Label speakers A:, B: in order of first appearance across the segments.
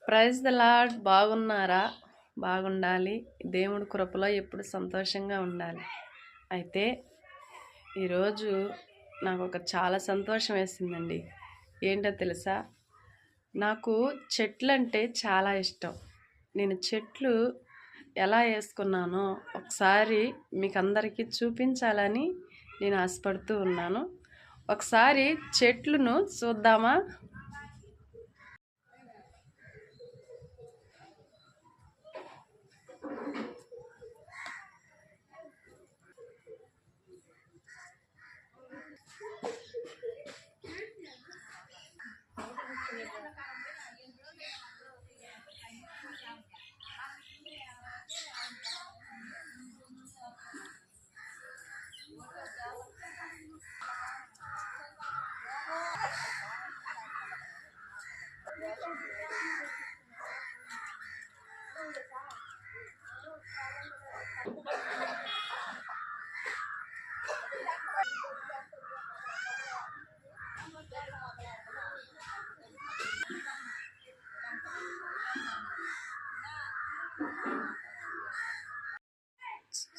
A: Praise the lord. బాగున్నారా? బాగుండాలి. దేవుడి కృపలో ఎప్పుడు సంతోషంగా ఉండాలి. అయితే ఈరోజు నాకు చాలా సంతోషం వేసిందండి. ఏంటో తెలుసా? నాకు చెట్లంటే చాలా ఇష్టం. నేను చెట్లు ఎలా వేసుకున్నానో ఒకసారి మీకు అందరికీ చూపించాలని నేను ఆశపడుతూ ఉన్నాను. ఒకసారి చెట్లను చూద్దామా?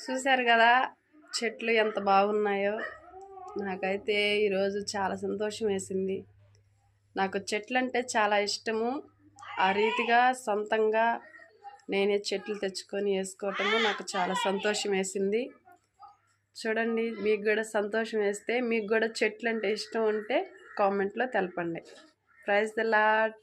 A: చూశారు కదా చెట్లు ఎంత బాగున్నాయో. నాకైతే ఈరోజు చాలా సంతోషం వేసింది. నాకు చెట్లు అంటే చాలా ఇష్టము. ఆ రీతిగా సొంతంగా నేనే చెట్లు తెచ్చుకొని వేసుకోవటము నాకు చాలా సంతోషం వేసింది. చూడండి, మీకు కూడా సంతోషం వేస్తే, మీకు కూడా చెట్లు అంటే ఇష్టం ఉంటే కామెంట్లో తెలపండి. Praise the lord.